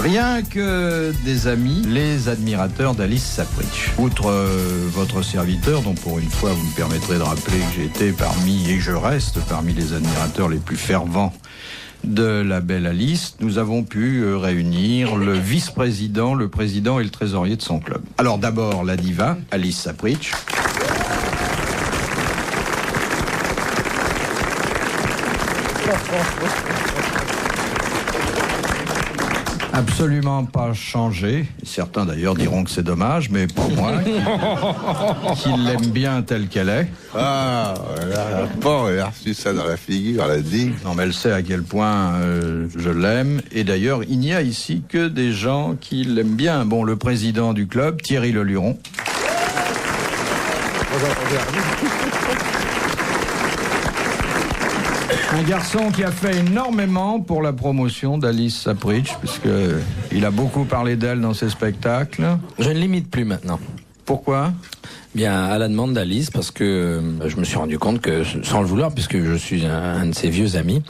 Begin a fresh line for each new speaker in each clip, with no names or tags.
Rien que des amis, les admirateurs d'Alice Sapritch. Outre votre serviteur, dont pour une fois vous me permettrez de rappeler que j'ai été parmi, et je reste parmi les admirateurs les plus fervents de la belle Alice, nous avons pu réunir le vice-président, le président et le trésorier de son club. Alors d'abord la diva, Alice Sapritch. Absolument pas changé. Certains d'ailleurs diront que c'est dommage, mais pour moi, qu'il l'aime bien telle qu'elle est.
Ah, bon, elle a reçu ça dans la figure, elle a dit.
Non, mais elle sait à quel point je l'aime. Et d'ailleurs, il n'y a ici que des gens qui l'aiment bien. Bon, le président du club, Thierry Leluron. Un garçon qui a fait énormément pour la promotion d'Alice Sapritch, puisqu'il a beaucoup parlé d'elle dans ses spectacles.
Je ne l'imite plus maintenant.
Pourquoi ?
Bien, à la demande d'Alice, parce que je me suis rendu compte que, sans le vouloir, puisque je suis un de ses vieux amis,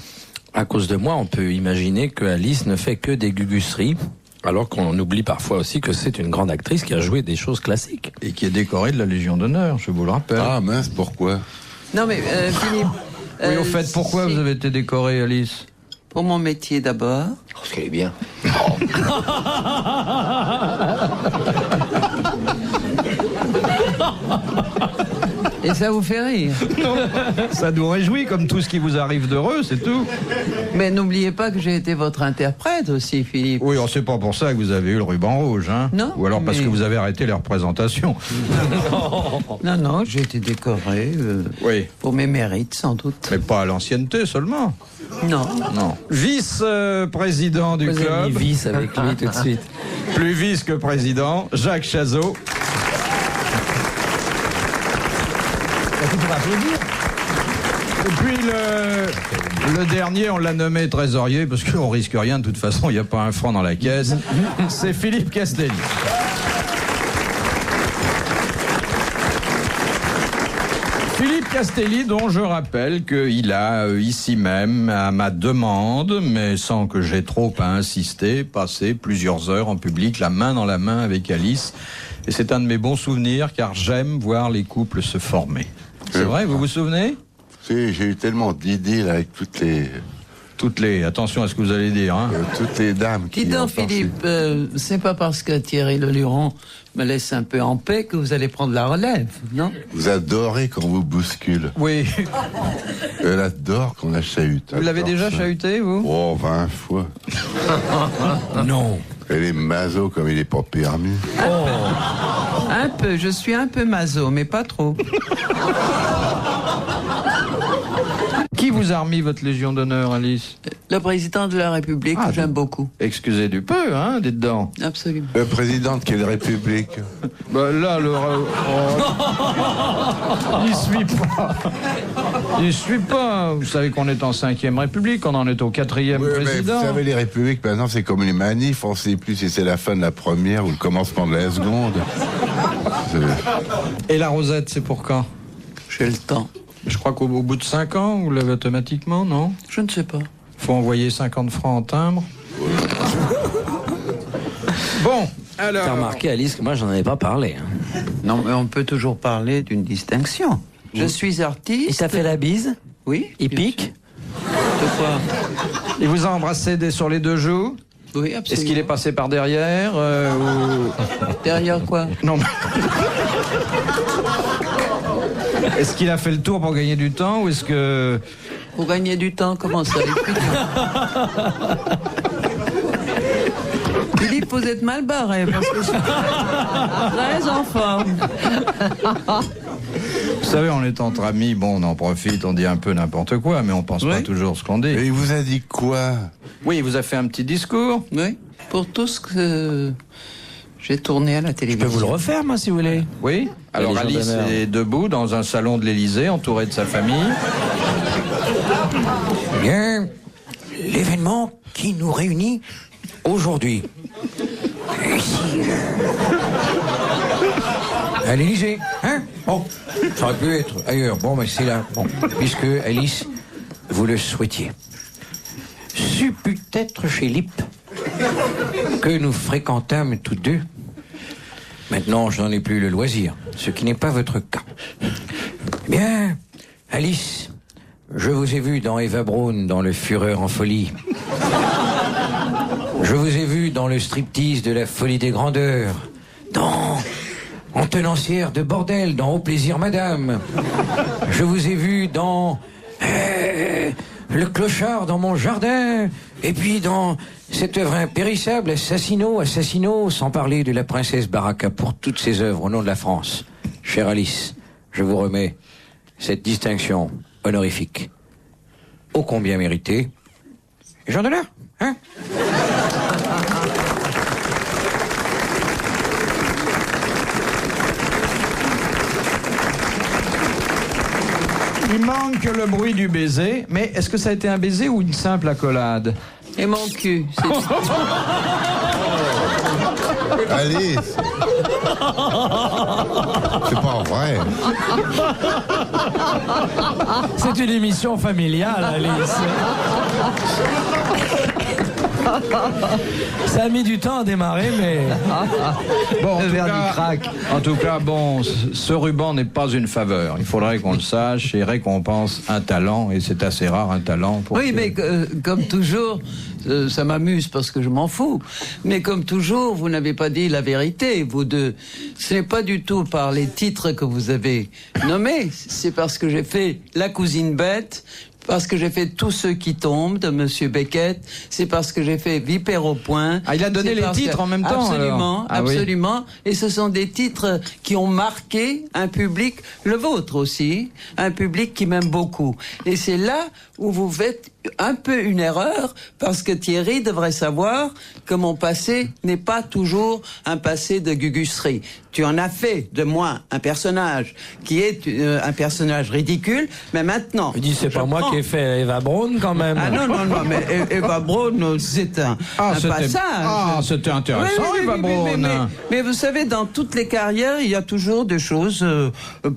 à cause de moi, on peut imaginer que Alice ne fait que des gugusseries, alors qu'on oublie parfois aussi que c'est une grande actrice qui a joué des choses classiques.
Et qui est décorée de la Légion d'honneur, je vous le rappelle.
Ah mince, pourquoi ?
Non mais Philippe...
Oui, au fait, pourquoi vous avez été décorée, Alice ?
Pour mon métier d'abord.
Parce qu'elle est bien.
Et ça vous fait rire.
Non, ça nous réjouit, comme tout ce qui vous arrive d'heureux, c'est tout.
Mais n'oubliez pas que j'ai été votre interprète aussi, Philippe.
Oui, c'est pas pour ça que vous avez eu le ruban rouge, hein ?
Non.
Ou alors parce
mais...
que vous avez arrêté les représentations.
Non, j'ai été décoré
Oui.
pour mes mérites, sans doute.
Mais pas à l'ancienneté seulement.
Non.
Non. Vice-président du
Vous avez
club.
mis vice avec lui tout de suite.
Plus vice que président, Jacques Chazot. Et puis le dernier, on l'a nommé trésorier parce qu'on risque rien, de toute façon, il n'y a pas un franc dans la caisse. C'est Philippe Castelli. Philippe Castelli, dont je rappelle qu'il a ici même, à ma demande, mais sans que j'aie trop à insister, passé plusieurs heures en public, la main dans la main avec Alice. Et c'est un de mes bons souvenirs, car j'aime voir les couples se former. C'est vrai, vous vous souvenez ?
Si, j'ai eu tellement d'idées là, avec toutes les...
Attention à ce que vous allez dire, hein.
toutes les dames qui...
Dis donc,
ont
Philippe, c'est pas parce que Thierry Leluron me laisse un peu en paix que vous allez prendre la relève, non ?
Vous adorez quand on vous bouscule.
Oui.
Elle adore qu'on la chahute.
Vous l'avez
Adore
déjà
ça.
chahuté, vous ?
Oh, 20 fois.
Non.
Elle est maso comme il est pas permis.
Un peu, je suis un peu maso, mais pas trop.
Qui vous a remis votre Légion d'honneur, Alice ?
Le président de la République,
Ah,
j'aime beaucoup.
Excusez du peu, hein, dites-donc.
Absolument.
Le président de quelle république ?
Bah là, il suit pas. Il suit pas. Vous savez qu'on est en 5e République, on en est au 4e
Oui, mais
président.
vous savez, les républiques, maintenant, c'est comme les manifs. On sait plus si c'est la fin de la première ou le commencement de la seconde.
Et la Rosette, c'est pour quand ?
J'ai le temps.
Je crois qu'au bout de 5 ans, vous l'avez automatiquement, non ?
Je ne sais pas.
Faut envoyer 50 francs en timbre. Bon, alors...
T'as remarqué, Alice, que moi, j'en avais pas parlé. Hein.
Non, mais on peut toujours parler d'une distinction. Je suis artiste.
Il t'a fait la bise ?
Oui.
Il
bien
pique ?
sûr. De quoi ?
Il vous a embrassé sur les 2 joues ?
Oui, absolument.
Est-ce qu'il est passé par derrière ou...
Derrière quoi ?
Non, mais... Est-ce qu'il a fait le tour pour gagner du temps ou est-ce que...
Pour gagner du temps, comment ça ? Philippe, vous êtes mal barré parce que je suis très en forme.
Vous savez, on est entre amis, bon, on en profite, on dit un peu n'importe quoi, mais on pense pas toujours ce qu'on dit.
Et il vous a dit quoi ?
Oui, il vous a fait un petit discours.
Oui, pour tout ce que j'ai tourné à la
Je
télévision.
peux vous le refaire, moi, si vous voulez.
Oui. Alors
Légion
Alice
d'honneur.
est debout dans un salon de l'Élysée, entouré de sa famille.
Bien, l'événement qui nous réunit aujourd'hui. Ici. À l'Élysée, hein? Bon, ça aurait pu être ailleurs. Bon, mais c'est là. Bon, puisque Alice, vous le souhaitiez. Ce put être chez Lippe que nous fréquentâmes tous deux. Maintenant, je n'en ai plus le loisir, ce qui n'est pas votre cas. Eh bien, Alice, je vous ai vu dans Eva Braun, dans Le Fureur en folie. Je vous ai vu dans le striptease de la folie des grandeurs, dans En tenancière de bordel, dans Au plaisir madame. Je vous ai vu dans Le clochard dans mon jardin, et puis dans cette œuvre impérissable, Assassino, sans parler de la princesse Baraka, pour toutes ces œuvres au nom de la France. Chère Alice, je vous remets cette distinction honorifique, ô combien méritée. Jean d'honneur, hein?
Il manque le bruit du baiser, mais est-ce que ça a été un baiser ou une simple accolade?
Et mon cul.
Alice. C'est pas vrai.
C'est une émission familiale, Alice. Ça a mis du temps à démarrer, mais... Bon, en tout cas, bon, ce ruban n'est pas une faveur. Il faudrait qu'on le sache et récompense un talent, et c'est assez rare un talent.
Oui, mais comme toujours, ça m'amuse parce que je m'en fous. Mais comme toujours, vous n'avez pas dit la vérité, vous deux. Ce n'est pas du tout par les titres que vous avez nommés, c'est parce que j'ai fait La cousine bête, parce que j'ai fait Tous ceux qui tombent de Monsieur Beckett, c'est parce que j'ai fait Vipère au point.
Ah, il a donné les titres en même temps.
Absolument,
alors.
absolument. Oui. Et ce sont des titres qui ont marqué un public, le vôtre aussi, un public qui m'aime beaucoup. Et c'est là où vous faites un peu une erreur, parce que Thierry devrait savoir que mon passé n'est pas toujours un passé de gugusserie. Tu en as fait de moi un personnage qui est un personnage ridicule, mais maintenant...
Il dit, c'est pas moi qui ai fait Eva Braun, quand même.
Ah non, mais Eva Braun, c'est un passage.
Ah, c'était intéressant,
oui,
Eva Braun.
Mais vous savez, dans toutes les carrières, il y a toujours des choses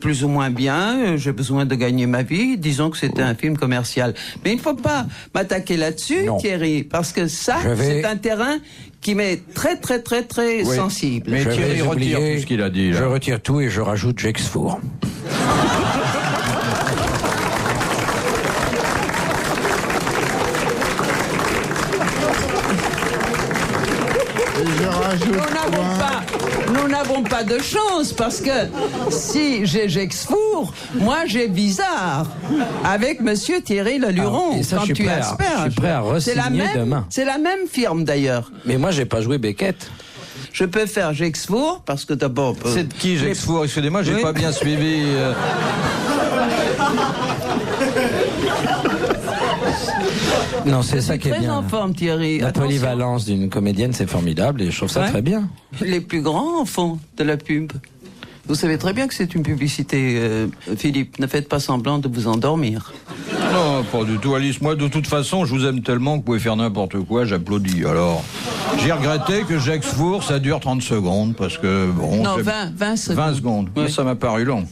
plus ou moins bien. J'ai besoin de gagner ma vie. Disons que c'était un film commercial. Mais il ne faut pas m'attaquer là-dessus, Thierry, parce que ça, c'est un terrain qui m'est très sensible.
Mais Thierry retire tout ce qu'il a dit. Là.
Je retire tout et je rajoute Gexfour.
Nous n'avons pas de chance, parce que si j'ai Gexfour, moi j'ai Bizarre avec Monsieur Thierry Leluron.
Ça,
quand
je suis prêt à re-signer demain.
C'est la même firme d'ailleurs.
Mais moi, j'ai pas joué Beckett.
Je peux faire Gexfour, parce que d'abord...
C'est de qui Gexfour? Excusez-moi, j'ai pas bien suivi...
Non, c'est ça qui est bien.
Très en forme, Thierry.
La
Attention.
polyvalence d'une comédienne, c'est formidable et je trouve ça très bien.
Les plus grands en font de la pub. Vous savez très bien que c'est une publicité, Philippe. Ne faites pas semblant de vous endormir.
Non, pas du tout, Alice. Moi, de toute façon, je vous aime tellement que vous pouvez faire n'importe quoi, j'applaudis. Alors, j'ai regretté que Gexfour, ça dure 30 secondes, parce que, bon...
Non, 20 secondes.
20 secondes.
Oui.
Ça m'a paru long.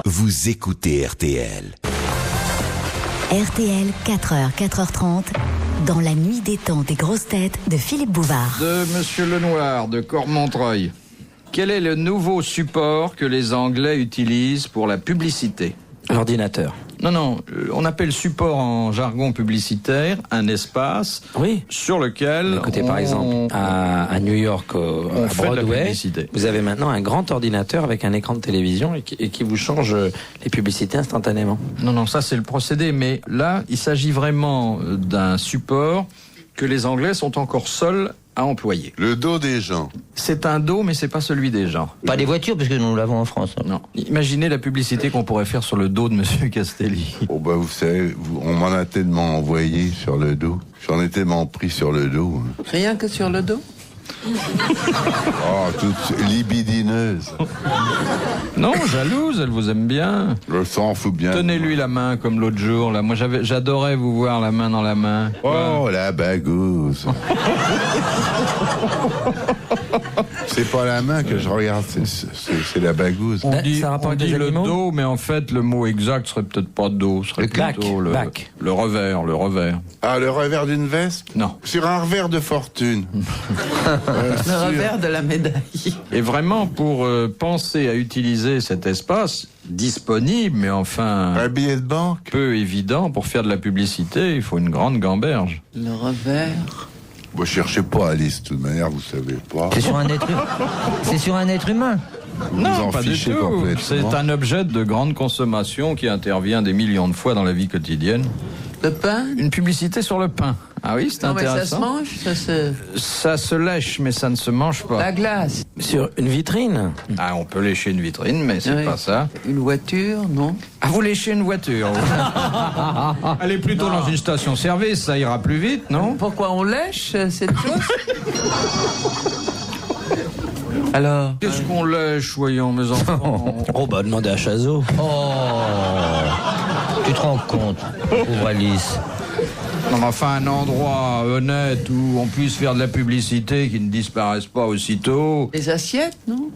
Vous écoutez RTL.
RTL, 4h, 4h30, dans la nuit des temps des grosses têtes de Philippe Bouvard.
De Monsieur Lenoir, de Cormontreuil. Quel est le nouveau support que les Anglais utilisent pour la publicité?
L'ordinateur.
Non, on appelle support en jargon publicitaire un espace sur lequel
écoutez, par exemple, à New York, à Broadway, vous avez maintenant un grand ordinateur avec un écran de télévision et qui vous change les publicités instantanément.
Non, ça c'est le procédé, mais là, il s'agit vraiment d'un support que les Anglais sont encore seuls à employer.
Le dos des gens.
C'est un dos, mais c'est pas celui des gens.
Pas des voitures, parce que nous l'avons en France.
Non. Imaginez la publicité qu'on pourrait faire sur le dos de Monsieur Castelli.
Oh bah vous savez, on m'en a tellement envoyé sur le dos. J'en ai tellement pris sur le dos.
Rien que sur le dos?
Oh, toute libidineuse.
Non, jalouse, elle vous aime bien.
Le sang fout bien.
Tenez-lui la main comme l'autre jour. Là, moi, j'adorais vous voir la main dans la main.
Oh, la bagousse. C'est pas la main que je regarde, c'est la bagouze.
On dit,
ça a rapport
on
avec
dit
les
le
animaux
dos, mais en fait, le mot exact serait peut-être pas dos, serait plutôt le revers, le revers.
Ah, le revers d'une veste?
Non.
Sur un revers de fortune.
Le revers de la médaille.
Et vraiment, pour penser à utiliser cet espace disponible, mais enfin
Un billet de banque?
peu évident pour faire de la publicité, il faut une grande gamberge.
Le revers.
Bon, cherchez pas, Alice, de toute manière, vous savez pas.
C'est sur un être humain. C'est sur un être humain.
Vous en
pas du
fichez
tout.
complètement.
C'est un objet de grande consommation qui intervient des millions de fois dans la vie quotidienne.
Le pain.
Une publicité sur le pain. Ah oui, c'est
Non, mais ça se
intéressant.
mange,
Ça se lèche, mais ça ne se mange pas.
La glace.
Sur une vitrine.
Ah, on peut lécher une vitrine, mais c'est
Oui.
pas ça.
Une voiture, non?
Ah, vous léchez une voiture. Elle est plutôt dans une station-service, ça ira plus vite, non?
Pourquoi on lèche cette chose? Alors,
Qu'est-ce qu'on lèche, voyons, mes enfants?
Oh, bah, demandez à Chazot.
Tu te rends compte, pauvre Alice.
Non, mais enfin, un endroit honnête où on puisse faire de la publicité qui ne disparaisse pas aussitôt.
les assiettes, non?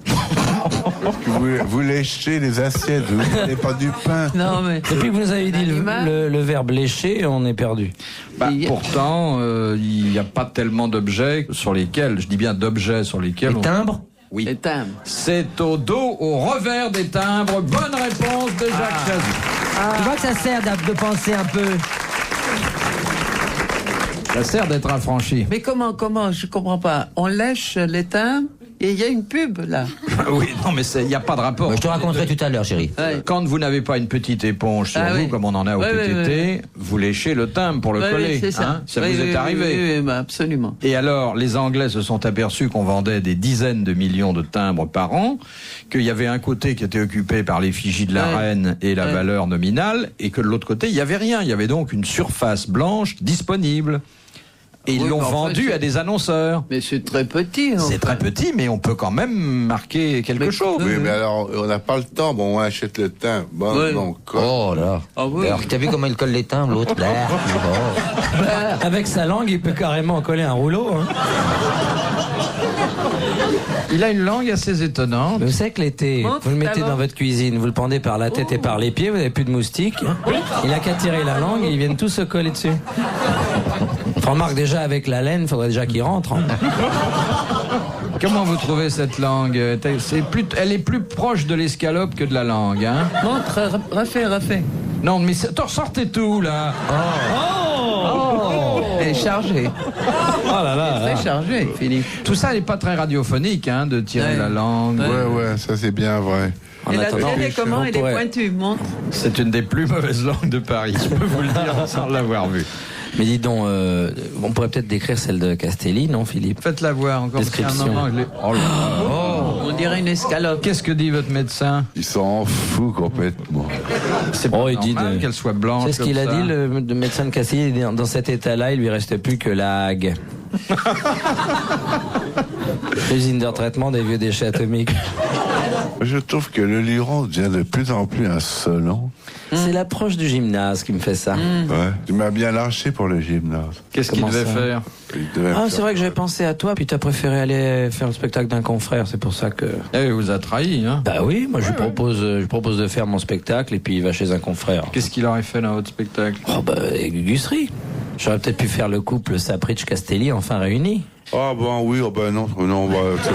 Vous léchez les assiettes, vous n'avez pas du pain.
Non, mais.
Depuis que vous nous avez dit
L'animal.
le verbe lécher, on est perdu.
Bah,
Il y a-
pourtant, il n'y a pas tellement d'objets sur lesquels, je dis bien d'objets sur lesquels
Les timbres?
Oui.
Les timbres.
C'est au dos, au revers des timbres. Bonne réponse de Jacques Chazot.
Tu vois que ça sert de penser un peu.
Ça sert d'être affranchi.
Mais comment, je comprends pas. On lèche les timbres et il y a une pub, là.
Oui, non, mais il n'y a pas de rapport.
Je te raconterai tout à l'heure, chérie.
Ouais.
Quand vous n'avez pas une petite éponge sur
Ah
vous,
oui.
comme on en a au
Ouais,
PTT, vous léchez le timbre pour le
Oui,
coller.
oui, c'est ça.
Hein, ça
Oui,
vous
oui,
est
oui,
arrivé.
Oui, bah, absolument.
Et alors, les Anglais se sont aperçus qu'on vendait des dizaines de millions de timbres par an, qu'il y avait un côté qui était occupé par l'effigie de la
Ouais.
reine et la
Ouais.
valeur nominale, et que de l'autre côté, il n'y avait rien. Il y avait donc une surface blanche disponible. Et ils
Oui,
l'ont
mais enfin,
vendu
c'est-
à des annonceurs.
Mais c'est très petit.
C'est
enfin.
très petit, mais on peut quand même marquer quelque
Mais-
chose.
Oui, mais alors, on n'a pas le temps. Bon, on achète le thym. Bon,
Ouais.
non, quoi.
Oh là.
Ah oui.
Alors, t'as vu comment il colle les timbres, l'autre?
Avec sa langue, il peut carrément coller un rouleau. Hein.
Il a une langue assez étonnante.
Vous savez que l'été,
Montre
vous le mettez
ta
dans
langue.
votre cuisine, vous le pendez par la tête et par les pieds, vous n'avez plus de moustiques. hein. Il a qu'à tirer la langue et ils viennent tous se coller dessus. On remarque déjà avec la laine, il faudrait déjà qu'il rentre. hein.
Comment vous trouvez cette langue? Elle est plus proche de l'escalope que de la langue, hein?
Montre, refais.
Non, mais sortez tout, là.
Elle est chargée.
Oh là là.
Très chargée, Philippe.
Tout ça n'est pas très radiophonique, hein, de tirer
Ouais.
la langue.
Ouais, ça c'est bien vrai.
En
Et la
attendant,
tienne est comment?
on
Elle est
pourrait-
pointue, montre.
C'est une des plus mauvaises langues de Paris, je peux vous le dire sans l'avoir vue.
Mais dis donc, on pourrait peut-être décrire celle de Castelli, non, Philippe?
Faites-la voir encore. parce qu'il y a un
Description.
moment, je l'ai- Oh là là.
On dirait une escalope.
Qu'est-ce que dit votre médecin?
Ils s'en foutent complètement.
C'est pas
Oh, il dit
normal
de-
qu'elle soit blanche.
C'est ce qu'il a
comme ça.
dit, le médecin de Castelli. Dans cet état-là, il lui reste plus que la hague. Usine de retraitement des vieux déchets atomiques.
Je trouve que le Luron devient de plus en plus insolent.
C'est l'approche du gymnase qui me fait ça.
Ouais. Tu m'as bien lâché pour le gymnase.
Qu'est-ce qu'il
Comment
devait
ça
faire?
Il devait
Ah,
faire-
c'est vrai que j'avais pensé à toi, puis t'as préféré aller faire le spectacle d'un confrère, c'est pour ça que...
Eh, il vous a trahi, hein?
Bah oui, moi je lui propose de faire mon spectacle, et puis il va chez un confrère.
Qu'est-ce qu'il aurait fait dans votre spectacle?
Oh bah, Gugusserie. J'aurais peut-être pu faire le couple Sapritch-Castelli enfin réunis.
Ah bon, oui, oh ben non, bah, c'est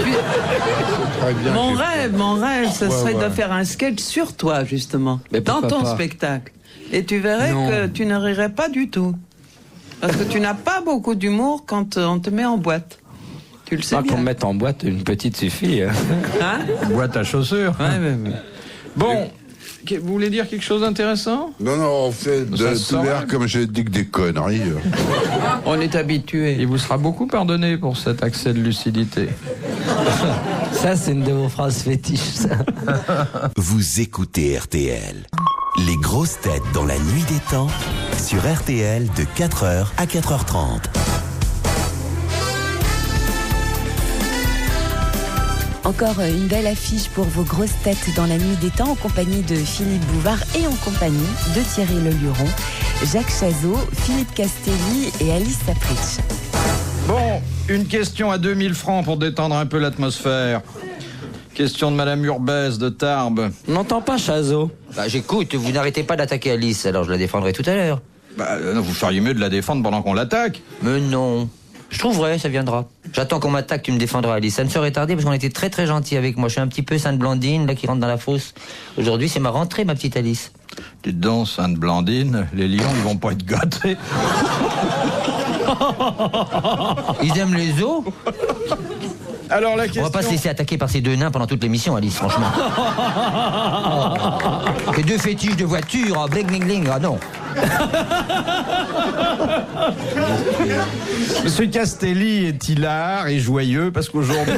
très bien.
Mon rêve, ce
Ouais,
serait
ouais.
de faire un sketch sur toi, justement.
Mais
dans
pourquoi
ton
pas
spectacle. Et tu verrais
Non.
que tu ne rirais pas du tout. Parce que tu n'as pas beaucoup d'humour quand on te met en boîte. Tu le sais
Pas
bien.
qu'on me mette en boîte, une petite suffit. hein.
Hein?
Boîte à chaussures.
Ouais.
Bon, vous voulez dire quelque chose d'intéressant?
Non, on fait
Ça
de
se
tout
sent,
l'air
hein.
comme je dis que des conneries.
On est habitué.
Il vous sera beaucoup pardonné pour cet accès de lucidité.
Ça, c'est une de vos phrases fétiches, ça.
Vous écoutez RTL. Les grosses têtes dans la nuit des temps sur RTL de 4h à 4h30.
Encore une belle affiche pour vos grosses têtes dans la nuit des temps en compagnie de Philippe Bouvard et en compagnie de Thierry Leluron, Jacques Chazot, Philippe Castelli et Alice Sapritch.
Bon, Une question à 2000 francs pour détendre un peu l'atmosphère. Question de Madame Urbès de Tarbes.
On n'entend pas Chazot.
Bah, j'écoute, vous n'arrêtez pas d'attaquer Alice, alors je la défendrai tout à l'heure.
Vous feriez mieux de la défendre pendant qu'on l'attaque.
Mais non. Je trouverai, ça viendra. J'attends qu'on m'attaque, tu me défendras, Alice. Ça ne serait tardé parce qu'on était très très gentils avec moi. Je suis un petit peu Sainte Blandine, là, qui rentre dans la fosse. Aujourd'hui, c'est ma rentrée, ma petite Alice.
Dites donc, Sainte Blandine, les lions, ils vont pas être gâtés.
Ils aiment les os.
Alors la
On
question...
va pas se laisser attaquer par ces deux nains pendant toute l'émission, Alice, franchement. Ces deux fétiches de voiture, bling bling bling, ah non.
Monsieur Castelli est hilar et joyeux parce qu'aujourd'hui,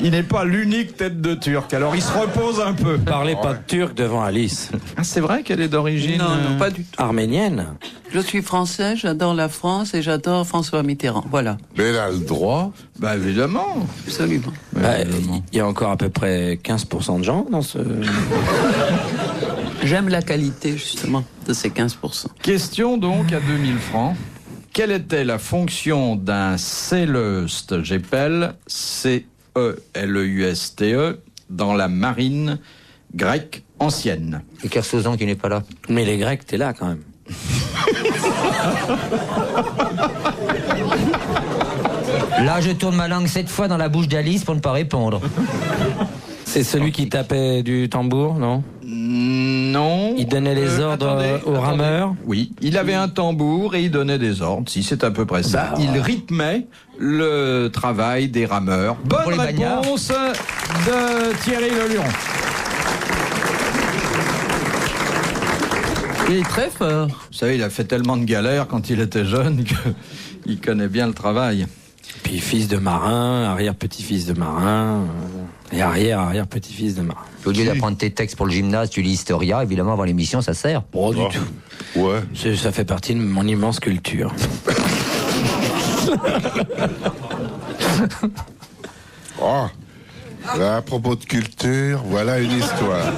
il n'est pas l'unique tête de Turc. Alors il se repose un peu.
Parlez pas de turc devant Alice.
Ah, c'est vrai qu'elle est d'origine
Non, pas du tout.
Arménienne.
Je suis français, j'adore la France et j'adore François Mitterrand. Voilà,
Mais elle a le droit.
Bah évidemment.
absolument.
Il y a encore à peu près 15% de gens dans ce...
J'aime la qualité, justement, de ces 15%.
Question donc à 2000 francs. Quelle était la fonction d'un Céleust, j'appelle C-E-L-E-U-S-T-E, dans la marine grecque ancienne?
Et Kersozan qui n'est pas là.
Mais les Grecs, t'es là quand même.
Là, je tourne ma langue 7 fois dans la bouche d'Alice pour ne pas répondre.
C'est celui qui tapait du tambour, non?
Non.
Il donnait les ordres aux rameurs?
Oui, il avait un tambour et il donnait des ordres, si c'est à peu près ça. Il rythmait le travail des rameurs.
Pour
Bonne
les bagnards.
réponse de Thierry Leluron.
Il est très fort.
Vous savez, il a fait tellement de galères quand il était jeune qu'il connaît bien le travail.
Puis fils de marin, arrière-petit-fils de marin, et arrière-petit-fils de marin.
Au lieu d'apprendre tes textes pour le gymnase, tu lis Historia, évidemment, avant l'émission, ça sert.
Bon, du tout.
Ouais.
Ça fait partie de mon immense culture.
Oh. Là, à propos de culture, voilà une histoire.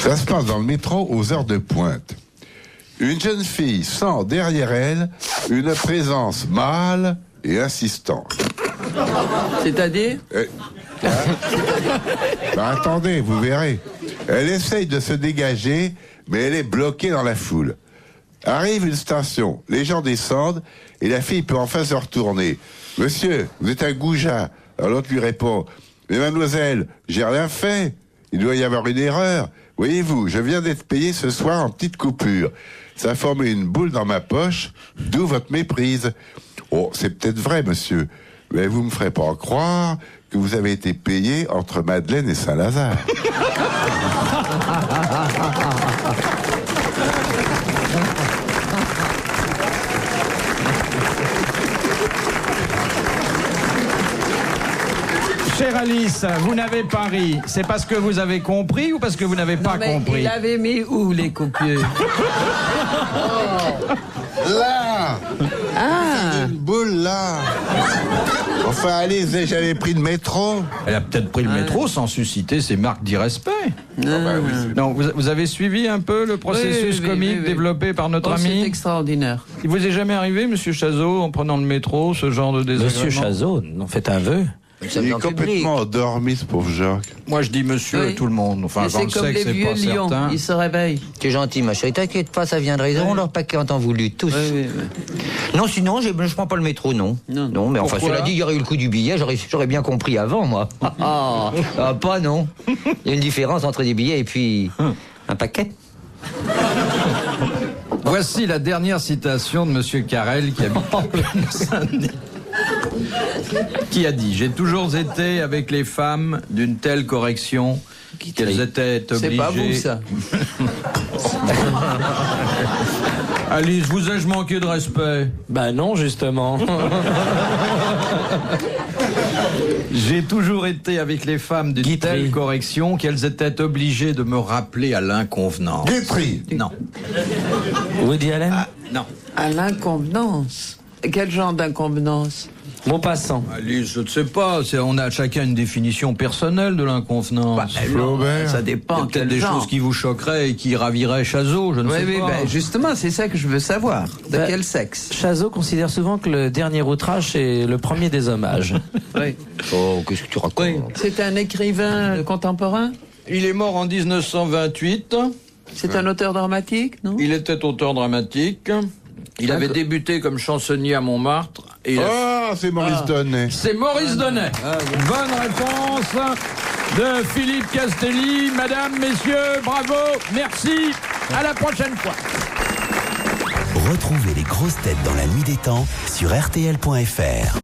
Ça se passe dans le métro aux heures de pointe. Une jeune fille sent derrière elle une présence mâle et insistante.
C'est-à-dire
Attendez, vous verrez. Elle essaye de se dégager, mais elle est bloquée dans la foule. Arrive une station, les gens descendent et la fille peut enfin se retourner. « Monsieur, vous êtes un goujat !» Alors l'autre lui répond « Mais mademoiselle, j'ai rien fait. Il doit y avoir une erreur. Voyez-vous, je viens d'être payé ce soir en petite coupure. Ça a formé une boule dans ma poche, d'où votre méprise. Oh, c'est peut-être vrai, monsieur, mais vous me ferez pas croire que vous avez été payé entre Madeleine et Saint-Lazare. »
Chère Alice, vous n'avez pas ri. C'est parce que vous avez compris ou parce que vous n'avez pas compris?
Il avait mis où les coupures?
Là!
Ah,
Une boule, là! Enfin, allez, j'avais pris le métro.
Elle a peut-être pris le métro sans susciter ces marques d'irrespect. Non, vous avez suivi un peu le processus comique développé par notre
c'est
ami?
extraordinaire.
Il vous est jamais arrivé, monsieur Chazot, en prenant le métro, ce genre de désagrément?
Monsieur Chazot, en faites un vœu.
Il est complètement endormi, ce pauvre Jacques.
Moi, je dis monsieur à
Oui.
tout le monde. Enfin,
Et
j'en
c'est comme
sais que
les
c'est
vieux
pas
lions,
certain.
ils se réveillent.
T'es gentil, ma chérie, t'inquiète pas, ça viendra. Ils auront leur paquet en temps voulu, tous.
Oui.
Non, sinon, je prends pas le métro, non.
Non.
mais enfin,
Pourquoi?
cela dit, il y aurait eu le coup du billet, j'aurais bien compris avant, moi. Pas non. Il y a une différence entre des billets et puis un paquet.
Voici la dernière citation de monsieur Carrel qui habite en pleine Saint-Denis. Qui a dit « J'ai toujours été avec les femmes d'une telle correction qu'elles étaient obligées... »
C'est pas vous, ça.
Alice, vous ai-je manqué de respect?
Ben non, justement.
J'ai toujours été avec les femmes d'une telle correction qu'elles étaient obligées de me rappeler à l'inconvenance.
Guitry.
Non.
Woody Allen?
Non.
À l'inconvenance. Quel genre d'inconvenance?
Maupassant.
Alice, je ne sais pas, on a chacun une définition personnelle de l'inconvenance.
Flaubert.
Ça
Il y
dépend
a peut-être
quel
des
genre.
choses qui vous choqueraient et qui raviraient Chazot, je ne sais pas.
Justement, c'est ça que je veux savoir. De
Bah,
quel sexe?
Chazot considère souvent que le dernier outrage est le premier des hommages.
Oui.
Oh, qu'est-ce que tu racontes?
Oui. C'est un écrivain contemporain?
Il est mort en 1928.
C'est un auteur dramatique, non?
Il était auteur dramatique. Il avait débuté comme chansonnier à Montmartre. Et
C'est Maurice Donnet.
c'est Maurice Donnet. Bonne réponse de Philippe Castelli. Madame, messieurs, bravo, merci. À la prochaine fois.
Retrouvez les grosses têtes dans la nuit des temps sur RTL.fr.